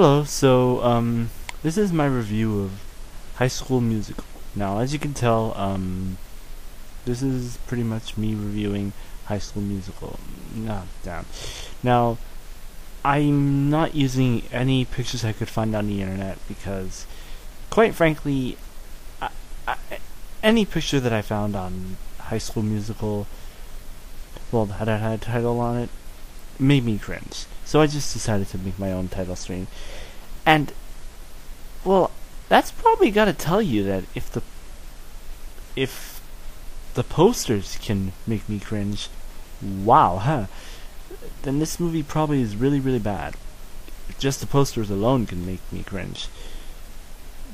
Hello, this is my review of High School Musical. Now, as you can tell, this is pretty much me reviewing High School Musical. Nah, damn. Now, I'm not using any pictures I could find on the internet because, quite frankly, I, I, any picture that I found on High School Musical, well, that had a title on it, made me cringe. So I just decided to make my own title screen. And, well, that's probably gotta tell you that if the posters can make me cringe, wow, huh? Then this movie probably is really, really bad. Just the posters alone can make me cringe.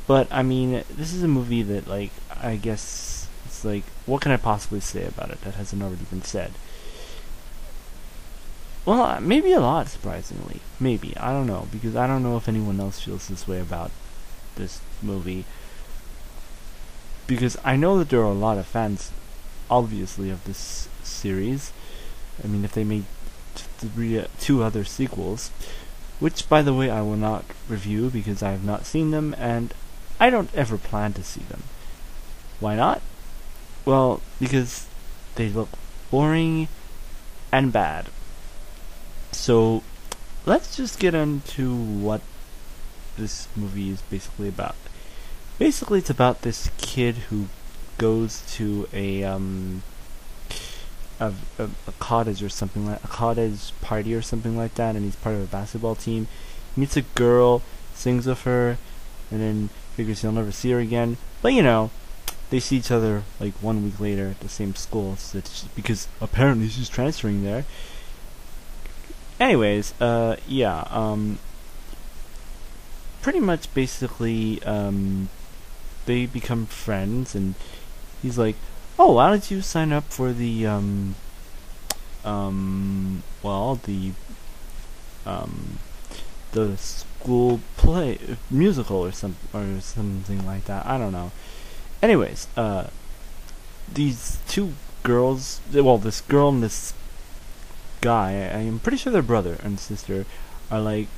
But, I mean, this is a movie that, like, I guess, it's like, what can I possibly say about it that hasn't already been said? Well, maybe a lot, surprisingly. Maybe. I don't know, because I don't know if anyone else feels this way about this movie. Because I know that there are a lot of fans, obviously, of this series. I mean, if they made two other sequels, which, by the way, I will not review because I have not seen them, and I don't ever plan to see them. Why not? Well, because they look boring and bad. So, let's just get into what this movie is basically about. Basically, it's about this kid who goes to a cottage or something like a cottage party or something like that, and he's part of a basketball team. He meets a girl, sings with her, and then figures he'll never see her again. But you know, they see each other like 1 week later at the same school, so because apparently she's transferring there. Anyways, pretty much basically, they become friends, and he's like, oh, why don't you sign up for the, the school play, musical or something like that, I don't know. Anyways, these two girls, well, this girl and this guy, I am pretty sure their brother and sister, are like,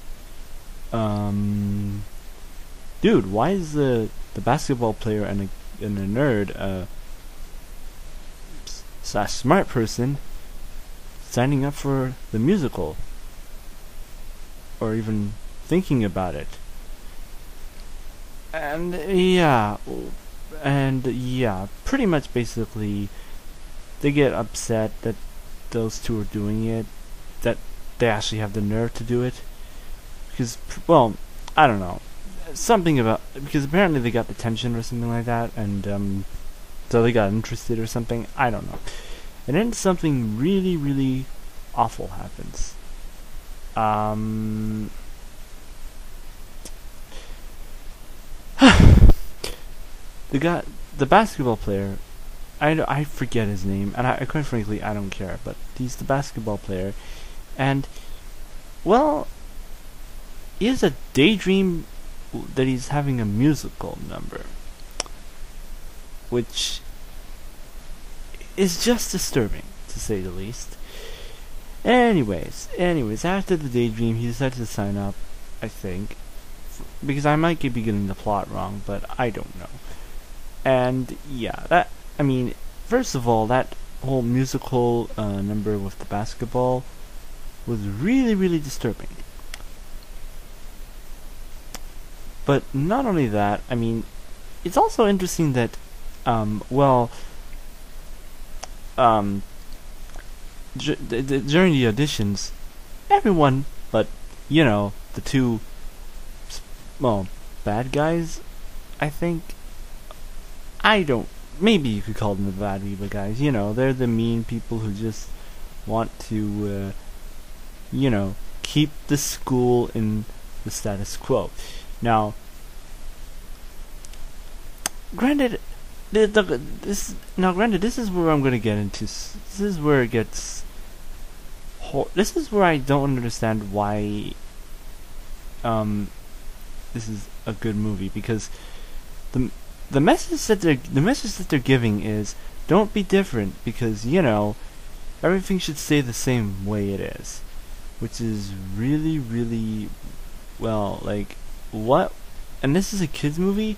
dude, why is the basketball player and a nerd, slash smart person signing up for the musical, or even thinking about it? And yeah, pretty much basically, they get upset that those two are doing it, that they actually have the nerve to do it, because, well, I don't know, something about, because apparently they got attention or something like that, and so they got interested or something, I don't know. And then something really, really awful happens. The basketball player, I forget his name, and I quite frankly, I don't care, but he's the basketball player, and, well, he has a daydream that he's having a musical number, which is just disturbing, to say the least. Anyways, after the daydream, he decided to sign up, I think, because I might be getting the plot wrong, but I don't know. And, yeah, I mean, first of all, that whole musical number with the basketball was really, really disturbing. But not only that, I mean, it's also interesting that, during the auditions, everyone but, you know, the two, well, bad guys, I think, maybe you could call them the bad people guys, you know, they're the mean people who just want to, you know, keep the school in the status quo. Now, granted, this is where I'm gonna get into. This is where it gets. This is where I don't understand why. This is a good movie, because the message that they're giving is, don't be different, because you know, everything should stay the same way it is, which is really, really well, like, what? And this is a kids movie,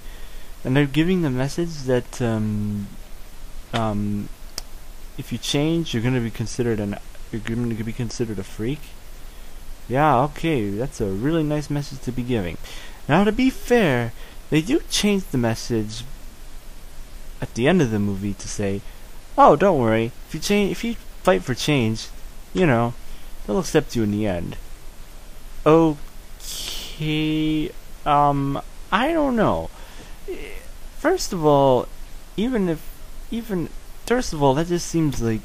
and they're giving the message that um, if you change, you're going to be considered a freak. Yeah, okay, that's a really nice message to be giving. Now, to be fair, they do change the message at the end of the movie to say, "Oh, don't worry. If you fight for change, you know, they'll accept you in the end." Okay, I don't know. First of all, even if, even first of all, that just seems like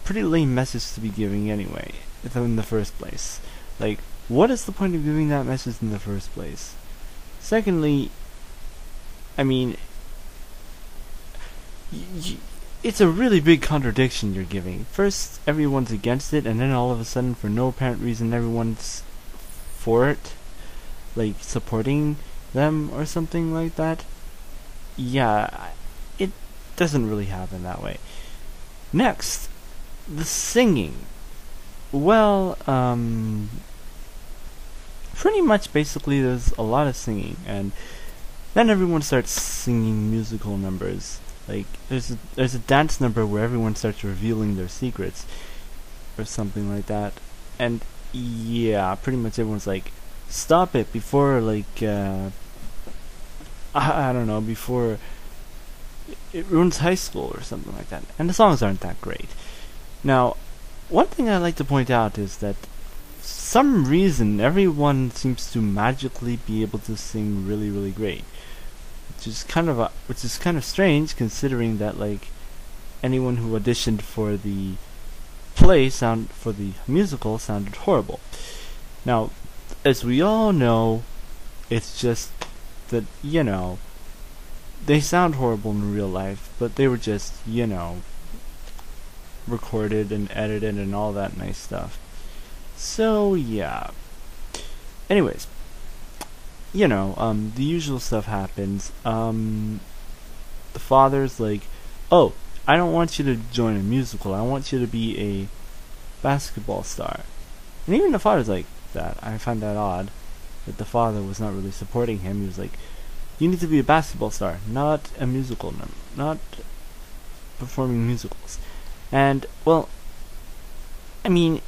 pretty lame message to be giving anyway, in the first place. Like, what is the point of giving that message in the first place? Secondly, I mean, it's a really big contradiction you're giving. First, everyone's against it, and then all of a sudden, for no apparent reason, everyone's for it, like supporting them or something like that. Yeah, it doesn't really happen that way. Next, the singing. Well, pretty much basically there's a lot of singing, and then everyone starts singing musical numbers. Like, there's a dance number where everyone starts revealing their secrets, or something like that. And yeah, pretty much everyone's like, stop it before, like, I don't know, before it ruins high school or something like that. And the songs aren't that great. Now, one thing I like to point out is that for some reason everyone seems to magically be able to sing really, really great, which is kind of strange, considering that, like, anyone who auditioned for the for the musical sounded horrible. Now, as we all know, it's just that, you know, they sound horrible in real life, but they were just, you know, recorded and edited and all that nice stuff. So yeah. Anyways, you know, the usual stuff happens. The father's like, "Oh, I don't want you to join a musical. I want you to be a basketball star." And even the father's like that. I find that odd that the father was not really supporting him. He was like, "You need to be a basketball star, not a musical number, not performing musicals." And, well, I mean,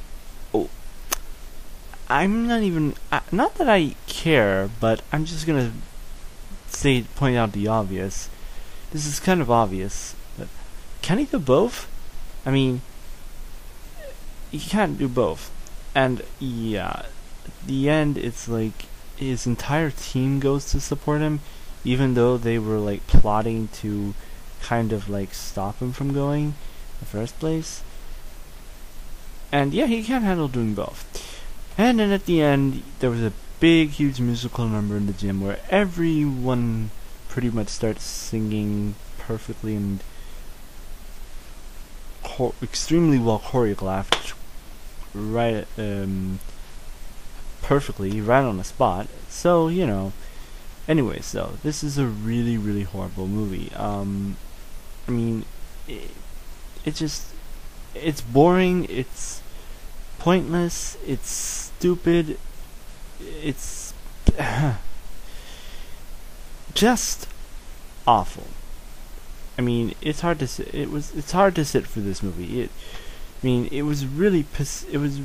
I'm not even, not that I care, but I'm just gonna point out the obvious. This is kind of obvious, but can he do both? I mean, he can't do both. And yeah, at the end, it's like his entire team goes to support him, even though they were like plotting to kind of like stop him from going in the first place. And yeah, he can't handle doing both. And then at the end, there was a big, huge musical number in the gym where everyone pretty much starts singing perfectly and extremely well choreographed, right, perfectly, right on the spot. So, you know, anyways, though, this is a really, really horrible movie. I mean, it's boring, it's pointless, it's stupid, it's just awful. I mean, it's hard to sit. It's hard to sit for this movie. It was really it was,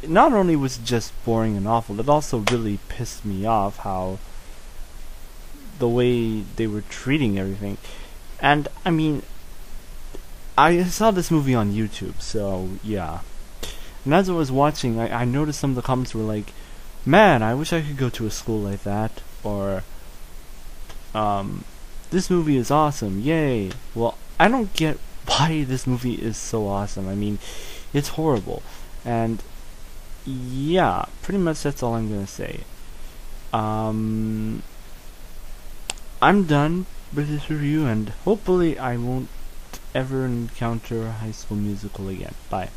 not only was it just boring and awful, it also really pissed me off how the way they were treating everything. And I mean, I saw this movie on YouTube, so yeah. And as I was watching, I noticed some of the comments were like, "Man, I wish I could go to a school like that," or "This movie is awesome, yay." Well, I don't get why this movie is so awesome. I mean, it's horrible. And yeah, pretty much that's all I'm gonna say. I'm done with this review, and hopefully I won't ever encounter a High School Musical again. Bye.